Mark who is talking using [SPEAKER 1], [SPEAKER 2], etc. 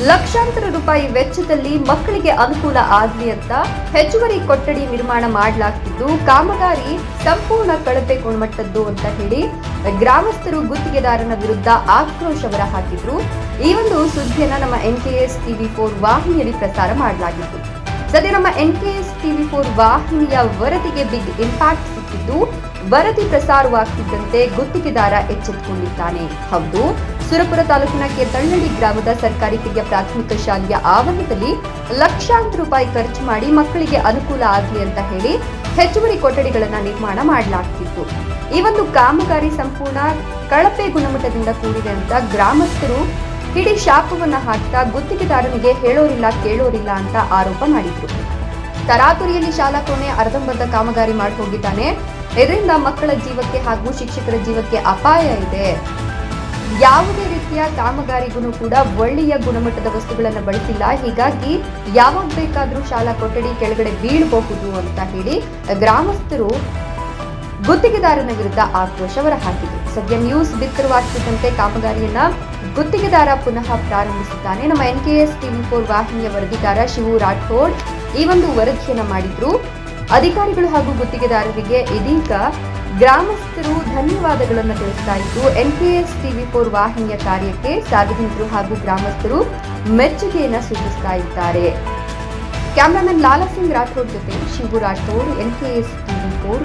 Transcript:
[SPEAKER 1] ಲಕ್ಷಾಂತರ ರೂಪಾಯಿ ವೆಚ್ಚದಲ್ಲಿ ಮಕ್ಕಳಿಗೆ ಅನುಕೂಲ ಆಗಲಿ ಅಂತ ಹೆಚ್ಚುವರಿ ಕೊಠಡಿ ನಿರ್ಮಾಣ ಮಾಡಲಾಗ್ತಿದ್ದು ಕಾಮಗಾರಿ ಸಂಪೂರ್ಣ ಕಳಪೆ ಗುಣಮಟ್ಟದ್ದು ಅಂತ ಹೇಳಿ ಗ್ರಾಮಸ್ಥರು ಗುತ್ತಿಗೆದಾರನ ವಿರುದ್ಧ ಆಕ್ರೋಶ ಹೊರಹಾಕಿದ್ರು. ಈ ಒಂದು ಸುದ್ದಿಯನ್ನ ನಮ್ಮ NKS TV4 ವಾಹಿನಿಯಲ್ಲಿ ಪ್ರಸಾರ ಮಾಡಲಾಗಿತ್ತು. ಸದ್ಯ ನಮ್ಮ NKS TV4 ವಾಹಿನಿಯ ವರದಿಗೆ ಬಿಗ್ ಇಂಪ್ಯಾಕ್ಟ್ ಸಿಕ್ಕಿದ್ದು, ವರದಿ ಪ್ರಸಾರವಾಗ್ತಿದ್ದಂತೆ ಗುತ್ತಿಗೆದಾರ ಎಚ್ಚೆತ್ತುಕೊಂಡಿದ್ದಾನೆ. ಹೌದು, ಸುರಪುರ ತಾಲೂಕಿನ ಕೇತಳ್ಳಿ ಗ್ರಾಮದ ಸರ್ಕಾರಿ ಹಿರಿಯ ಪ್ರಾಥಮಿಕ ಶಾಲೆಯ ಆವರಣದಲ್ಲಿ ಲಕ್ಷಾಂತರ ರೂಪಾಯಿ ಖರ್ಚು ಮಾಡಿ ಮಕ್ಕಳಿಗೆ ಅನುಕೂಲ ಆಗಲಿ ಅಂತ ಹೇಳಿ ಹೆಚ್ಚುವರಿ ಕೊಠಡಿಗಳನ್ನು ನಿರ್ಮಾಣ ಮಾಡಲಾಗ್ತಿತ್ತು. ಈ ಒಂದು ಕಾಮಗಾರಿ ಸಂಪೂರ್ಣ ಕಳಪೆ ಗುಣಮಟ್ಟದಿಂದ ಕೂಡಿದೆ ಅಂತ ಗ್ರಾಮಸ್ಥರು ಹಿಡಿ ಶಾಪವನ್ನ ಹಾಕ್ತಾ ಗುತ್ತಿಗೆದಾರನಿಗೆ ಹೇಳೋರಿಲ್ಲ ಕೇಳೋರಿಲ್ಲ ಅಂತ ಆರೋಪ ಮಾಡಿದ್ರು. ತರಾತುರಿಯಲ್ಲಿ ಶಾಲಾ ಕೋಣೆ ಅರ್ಧಂಬರ್ಧ ಕಾಮಗಾರಿ ಮಾಡಿ ಹೋಗಿದ್ದಾನೆ. ಇದರಿಂದ ಮಕ್ಕಳ ಜೀವಕ್ಕೆ ಹಾಗೂ ಶಿಕ್ಷಕರ ಜೀವಕ್ಕೆ ಅಪಾಯ ಇದೆ. ಯಾವುದೇ ರೀತಿಯ ಕಾಮಗಾರಿಗೂ ಕೂಡ ಒಳ್ಳೆಯ ಗುಣಮಟ್ಟದ ವಸ್ತುಗಳನ್ನು ಬಳಸಿಲ್ಲ. ಹೀಗಾಗಿ ಯಾವಾಗ ಬೇಕಾದರೂ ಶಾಲಾ ಕೊಠಡಿ ಕೆಳಗಡೆ ಬೀಳಬಹುದು ಅಂತ ಹೇಳಿ ಗ್ರಾಮಸ್ಥರು ಗುತ್ತಿಗೆದಾರನ ವಿರುದ್ಧ ಆಕ್ರೋಶ ಹೊರಹಾಕಿದರು. ಸದ್ಯ ನ್ಯೂಸ್ ಬಿತ್ತರವಾಗ್ತಿದ್ದಂತೆ ಕಾಮಗಾರಿಯನ್ನ ಗುತ್ತಿಗೆದಾರ ಪುನಃ ಪ್ರಾರಂಭಿಸಿದ್ದಾನೆ. ನಮ್ಮ NKS TV4 ವಾಹಿನಿಯ ವರದಿಗಾರ ಶಿವು ರಾಠೋಡ್ ಈ ಒಂದು ವರದಿಯನ್ನ ಮಾಡಿದ್ರು. ಅಧಿಕಾರಿಗಳು ಹಾಗೂ ಗುತ್ತಿಗೆದಾರರಿಗೆ ಇದೀಗ ಗ್ರಾಮಸ್ಥರು ಧನ್ಯವಾದಗಳನ್ನು ತಿಳಿಸ್ತಾ ಇದ್ದು, NKS TV4 ವಾಹಿನಿಯ ಕಾರ್ಯಕ್ಕೆ ಸಾರ್ವಜನಿಕರು ಹಾಗೂ ಗ್ರಾಮಸ್ಥರು ಮೆಚ್ಚುಗೆಯನ್ನು ಸೂಚಿಸ್ತಾ ಇದ್ದಾರೆ. ಕ್ಯಾಮರಾಮನ್ ಲಾಲಾ ಸಿಂಗ್ ರಾಠೋಡ್ ಜೊತೆ ಶಿವು ರಾಠೋಡ್, NKS TV4